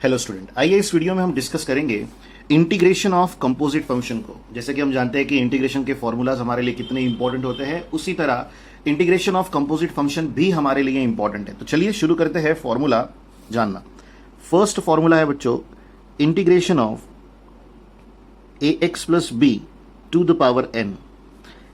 Hello student, आइए इस video में हम डिस्कस करेंगे इंटीग्रेशन ऑफ कंपोजिट फंक्शन को। जैसे कि हम जानते हैं कि इंटीग्रेशन के फॉर्मूलाज हमारे लिए कितने इंपॉर्टेंट होते हैं, उसी तरह इंटीग्रेशन ऑफ कंपोजिट फंक्शन भी हमारे लिए इंपॉर्टेंट है। तो चलिए शुरू करते हैं फॉर्मूला जानना। फर्स्ट फॉर्मूला है बच्चों integration of A x plus B to the power n.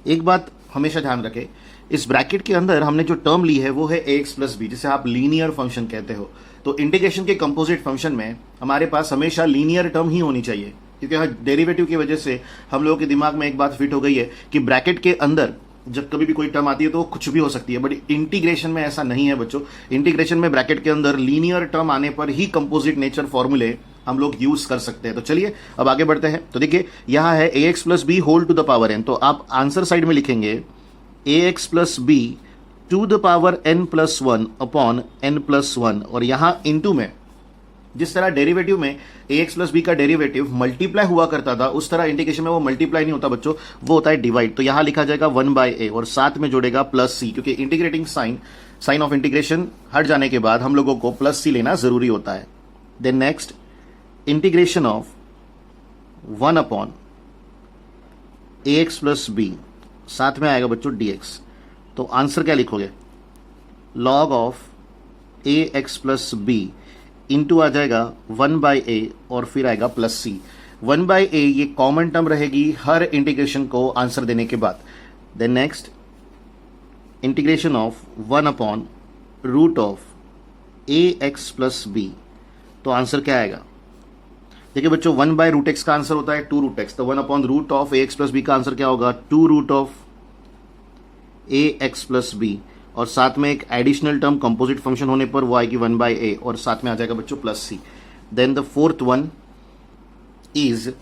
एक बात हमेशा ध्यान रखें, इस ब्रैकेट के अंदर हमने जो टर्म ली है वो है ए एक्स प्लस बी, जिसे आप लीनियर फंक्शन कहते हो। तो इंटीग्रेशन के कंपोजिट फंक्शन में हमारे पास हमेशा लीनियर टर्म ही होनी चाहिए, क्योंकि डेरिवेटिव की वजह से हम लोगों के दिमाग में एक बात फिट हो गई है कि ब्रैकेट के अंदर जब कभी भी कोई टर्म आती है तो वो कुछ भी हो सकती है, बट इंटीग्रेशन में ऐसा नहीं है बच्चों। इंटीग्रेशन में ब्रैकेट के अंदर लीनियर टर्म आने पर ही कंपोजिट नेचर फॉर्मूले हम लोग यूज कर सकते हैं। तो चलिए अब आगे बढ़ते हैं। तो देखिए यहां है A x plus B whole to the power N, तो आप आंसर साइड में लिखेंगे A x plus B to the power N plus one upon N plus one, और यहां इनटू में जिस तरह डेरिवेटिव में ए एक्स प्लस बी का डेरिवेटिव मल्टीप्लाई हुआ करता था, उस तरह इंटीग्रेशन में वो मल्टीप्लाई नहीं होता बच्चों, वो होता है डिवाइड। तो यहां लिखा जाएगा वन बाय ए और साथ में जोड़ेगा प्लस सी, क्योंकि इंटीग्रेटिंग साइन ऑफ इंटीग्रेशन हट जाने के बाद हम लोगों को प्लस सी लेना जरूरी होता है। Then next integration of one upon a x plus B, साथ में आएगा बच्चों डी एक्स। तो आंसर क्या लिखोगे, log of A x plus B into आ जाएगा वन बाई ए और फिर आएगा plus C. One by A ये कॉमन टर्म रहेगी हर इंटीग्रेशन को आंसर देने के बाद। Then next integration of one upon root of A x plus B, तो आंसर क्या आएगा, देखिए बच्चों वन बाय रूट एक्स का आंसर होता है टू रूट एक्स, तो one upon root of A x plus B का आंसर क्या होगा, two root of A x plus b, और साथ में एक एडिशनल टर्म कंपोजिट फंक्शन होने पर वो आएगी वन बाय ए और साथ में आ जाएगा बच्चों plus c. Then the fourth one is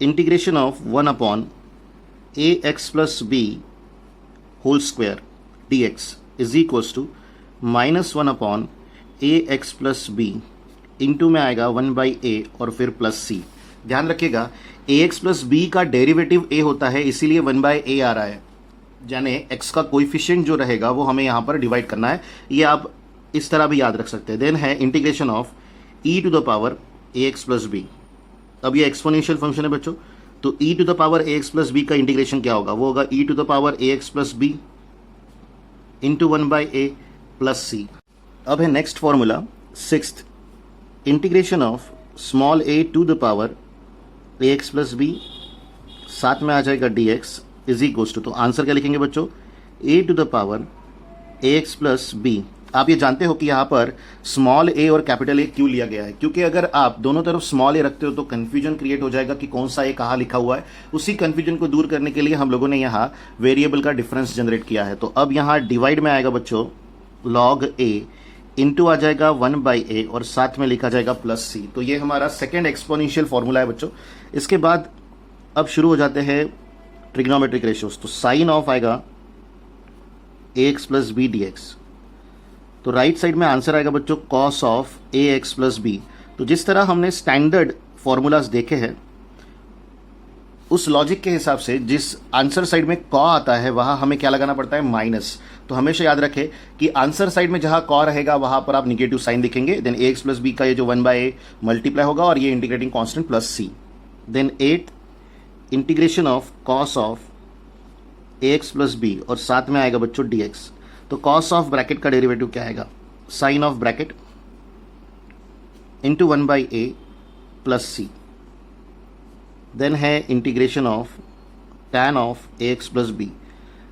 integration of one upon a x plus B whole square d x is equals to minus one upon a x plus B into में आएगा one by A और फिर plus सी। ध्यान रखिएगा ए x plus B का derivative ए होता है, इसीलिए वन बाय ए आ रहा है, यानी x का कोएफिशिएंट जो रहेगा वो हमें यहां पर डिवाइड करना है। ये आप इस तरह भी याद रख सकते हैं। देन है integration of e to the power A x plus B. अब ये एक्सपोनेंशियल फंक्शन है बच्चों, तो e to the power A x plus B का इंटीग्रेशन क्या होगा, वो होगा e to the power A x plus B into one by A plus C. अब है next formula sixth, integration of small a to the power A x plus B, साथ में आ जाएगा D x is equals to, तो answer क्या लिखेंगे बच्चों, a to the power A x plus b. आप ये जानते हो कि यहाँ पर स्मॉल a और कैपिटल A क्यों लिया गया है, क्योंकि अगर आप दोनों तरफ स्मॉल a रखते हो तो कंफ्यूजन क्रिएट हो जाएगा कि कौन सा a कहाँ लिखा हुआ है। उसी कंफ्यूजन को दूर करने के लिए हम लोगों ने यहाँ वेरिएबल का डिफरेंस जनरेट किया है। तो अब यहाँ डिवाइड में आएगा बच्चों लॉग a इंटू आ जाएगा वन बाई ए और साथ में लिखा जाएगा प्लस सी। तो ये हमारा सेकेंड एक्सपोनेंशियल फॉर्मूला है बच्चों। इसके बाद अब शुरू हो जाते हैं ट्रिग्नोमेट्रिक रेशियोज। तो साइन ऑफ आएगा A x plus B D x, तो राइट साइड में आंसर आएगा बच्चों cos of A x plus B. तो जिस तरह हमने स्टैंडर्ड फॉर्मूलाज देखे हैं उस लॉजिक के हिसाब से जिस आंसर साइड में कॉ आता है वहां हमें क्या लगाना पड़ता है, माइनस। तो हमेशा याद रखें कि आंसर साइड में जहां कॉ रहेगा वहां पर आप निगेटिव साइन लिखेंगे। देन ए एक्स प्लस बी का ये जो वन बाय ए मल्टीप्लाई होगा और ये integrating constant plus c. Then at integration of cos of A x plus b और साथ में आएगा बच्चों डी एक्स। तो कॉस ऑफ ब्रैकेट का डेरिवेटिव क्या आएगा, sine of bracket into one by A plus c. Then है integration of tan of A x plus b.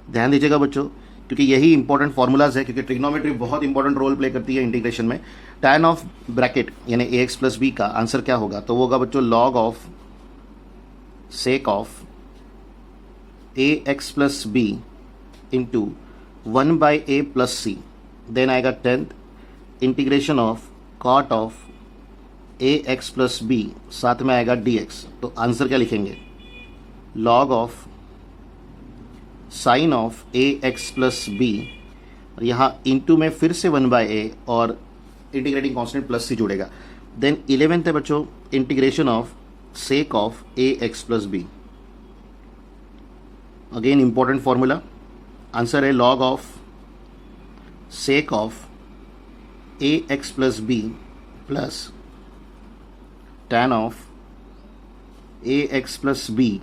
ध्यान दीजिएगा बच्चों, क्योंकि यही इंपॉर्टेंट फॉर्मूलाज है, क्योंकि ट्रिग्नोमेट्री बहुत इंपॉर्टेंट रोल प्ले करती है इंटीग्रेशन में। टैन ऑफ ब्रैकेट यानी ए एक्स प्लस बी का आंसर क्या होगा, तो वो होगा बच्चों log of sec of a x plus b into 1 by a plus c। Then आएगा tenth integration of cot of a x plus b, साथ में आएगा dx। तो आंसर क्या लिखेंगे, log of sine of a x plus b, और यहाँ into में फिर से 1 by a और इंटीग्रेटिंग कॉन्स्टेंट प्लस सी जुड़ेगा। देन 11th है बच्चों integration of sec of a x plus b। Again important formula, answer है log of sec of a x plus b plus tan of A x plus B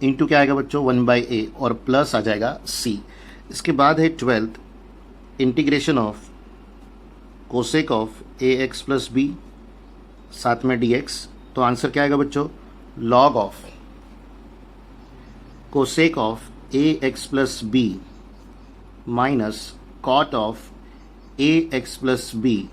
into क्या आएगा बच्चों 1/a और plus आ जाएगा c। इसके बाद है 12th integration of cosec of A x plus B साथ में dx। तो आंसर क्या आएगा बच्चों log of cosec of A x plus b minus cot of A x plus B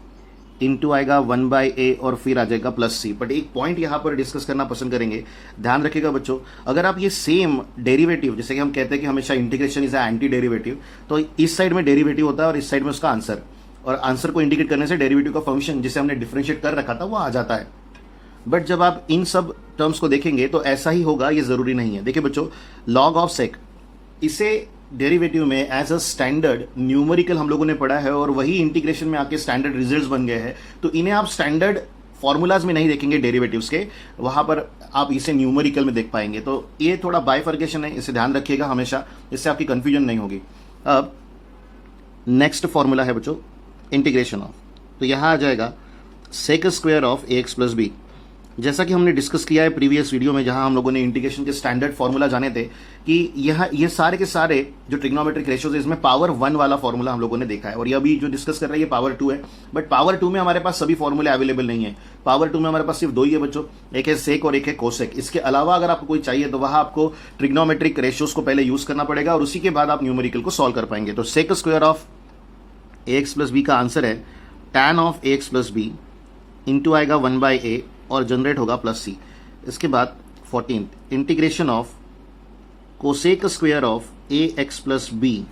into आएगा 1/a और फिर आ जाएगा प्लस c। बट एक पॉइंट यहाँ पर डिस्कस करना पसंद करेंगे, ध्यान रखिएगा बच्चों, अगर आप ये सेम डेरिवेटिव, जैसे कि हम कहते हैं कि हमेशा इंटीग्रेशन इज एंटी डेरिवेटिव, तो इस साइड में डेरिवेटिव होता है और इस साइड में उसका आंसर, और आंसर को इंडिकेट करने से डेरिवेटिव का फंक्शन जिसे हमने डिफरेंशिएट कर रखा था वो आ जाता है। बट जब आप इन सब टर्म्स को देखेंगे तो ऐसा ही होगा, ये जरूरी नहीं है। देखिए बच्चों, लॉग ऑफ सेक, इसे डेरिवेटिव में एज अ स्टैंडर्ड न्यूमेरिकल हम लोगों ने पढ़ा है और वही इंटीग्रेशन में आके स्टैंडर्ड रिजल्ट्स बन गए हैं। तो इन्हें आप स्टैंडर्ड फॉर्मूलाज में नहीं देखेंगे डेरिवेटिव्स के, वहां पर आप इसे न्यूमेरिकल में देख पाएंगे। तो ये थोड़ा बाइफर्केशन है, इसे ध्यान रखिएगा हमेशा, इससे आपकी कंफ्यूजन नहीं होगी। अब नेक्स्ट फॉर्मूला है बच्चों इंटीग्रेशन ऑफ, तो यहां आ जाएगा sec square of A x plus b. जैसा कि हमने डिस्कस किया है प्रीवियस वीडियो में, जहां हम लोगों ने इंटीग्रेशन के स्टैंडर्ड फॉर्मूला जाने थे, कि ये सारे के सारे जो ट्रिग्नोमेट्रिक रेशियोज है इसमें पावर 1 वाला फॉर्मूला हम लोगों ने देखा है, और ये अभी जो डिस्कस कर रहे हैं ये पावर 2 है। बट पावर 2 में हमारे पास सभी फॉर्मूले अवेलेबल नहीं है। पावर 2 में हमारे पास सिर्फ 2 ही है बच्चों, एक है सेक और एक है कोसेक। इसके अलावा अगर आपको कोई चाहिए तो वहां आपको ट्रिग्नोमेट्रिक रेशियोज को पहले यूज करना पड़ेगा और उसी के बाद आप न्यूमेरिकल को सॉल्व कर पाएंगे। तो sec square of A x plus B का आंसर है tan of A x plus B into आएगा 1/a और जनरेट होगा प्लस c। इसके बाद 14th integration of cosec square of A x plus b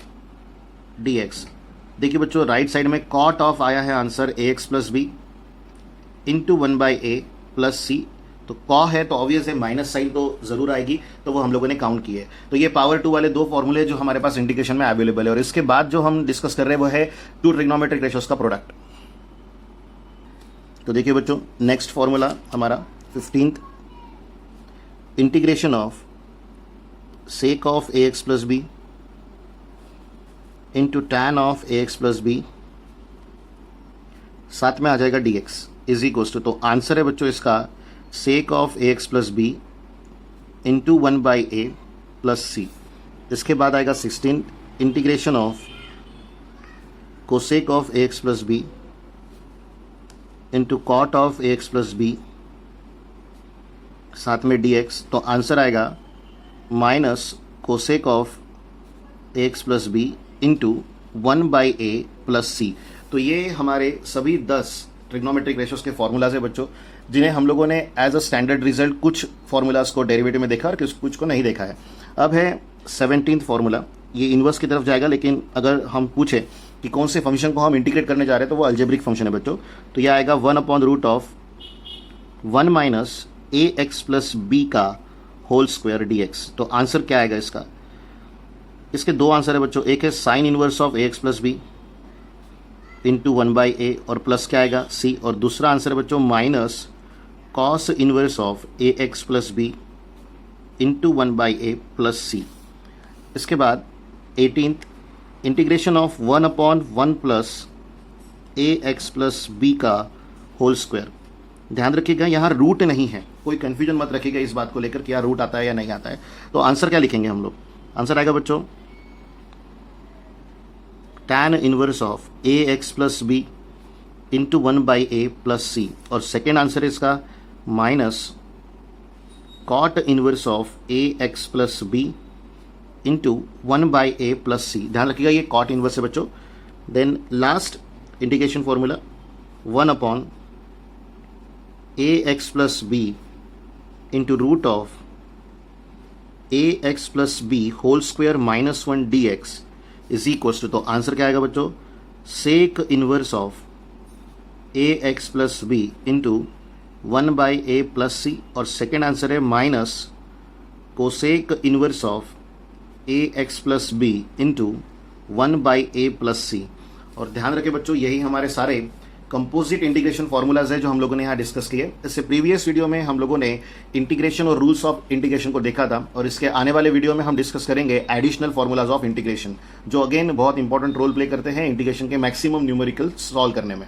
dx। देखिए बच्चों, राइट साइड में कॉट ऑफ आया है answer a x plus B into 1/a plus c। तो कॉ है तो ऑब्वियस है, माइनस साइन तो जरूर आएगी, तो वो हम लोगों ने काउंट की है। तो ये पावर 2 वाले 2 फॉर्मूले जो हमारे पास इंटीग्रेशन में अवेलेबल है। और इसके बाद जो हम डिस्कस कर रहे हैं वो है 2 ट्रिग्नोमेट्रिक रेशियोज का प्रोडक्ट। तो देखिए बच्चों, नेक्स्ट फॉर्मूला हमारा 15th integration of sec of A x plus B into tan of A x plus B साथ में आ जाएगा dx इज इक्वल्स टू, तो आंसर है बच्चों इसका sec of A x plus B into 1/a plus c। इसके बाद आएगा 16th integration of cosec of A x plus B into cot of A x plus B साथ में dx। तो आंसर आएगा minus cosec of A x plus B into 1/a plus c। तो ये हमारे सभी 10 ट्रिग्नोमेट्रिक रेशियोज के formulas है बच्चों, जिन्हें हम लोगों ने एज अ स्टैंडर्ड रिजल्ट कुछ फॉर्मूलाज को डेरिवेटिव में देखा और कुछ को नहीं देखा है। अब है 17th फॉर्मूला, ये इन्वर्स की तरफ जाएगा, लेकिन अगर हम पूछे कि कौन से फंक्शन को हम इंटीग्रेट करने जा रहे हैं तो वो अलजेब्रिक फंक्शन है बच्चों। तो यह आएगा 1/√1 माइनस ए एक्स प्लस बी का होल स्क्वायर dx। तो आंसर क्या आएगा इसका? इसके 2 आंसर है बच्चों, एक है sine inverse of A x plus B into 1/a और प्लस क्या आएगा c, और दूसरा आंसर है बच्चों minus cos inverse of A x plus B into 1/a plus c। इसके बाद 18th integration of 1/1 plus a x plus B का होल स्क्वायर। ध्यान रखिएगा यहाँ रूट नहीं है, कोई कंफ्यूजन मत रखिएगा इस बात को लेकर कि यार रूट आता है या नहीं आता है। तो आंसर क्या लिखेंगे हम लोग? आंसर आएगा बच्चों tan inverse of A x plus B into 1/a plus c, और सेकेंड आंसर है इसका minus cot inverse of A x plus B into 1/a plus c। ध्यान रखिएगा ये कॉट इनवर्स है बच्चों। Then last integration formula 1/a x plus B into root of A x plus B whole square minus 1 dx is equals to, तो answer क्या आएगा बच्चों sec inverse of A x plus B into 1/a plus c, और second answer है minus cosec inverse of A x plus B into 1/a plus c। और ध्यान रखें बच्चों, यही हमारे सारे कंपोजिट इंटीग्रेशन फॉर्मूलाज है जो हम लोगों ने यहाँ डिस्कस किए। इससे प्रीवियस वीडियो में हम लोगों ने इंटीग्रेशन और रूल्स ऑफ इंटीग्रेशन को देखा था, और इसके आने वाले वीडियो में हम डिस्कस करेंगे एडिशनल फॉर्मूलाज ऑफ इंटीग्रेशन, जो अगेन बहुत इंपॉर्टेंट रोल प्ले करते हैं इंटीग्रेशन के मैक्सिमम न्यूमेरिकल सॉल्व करने में।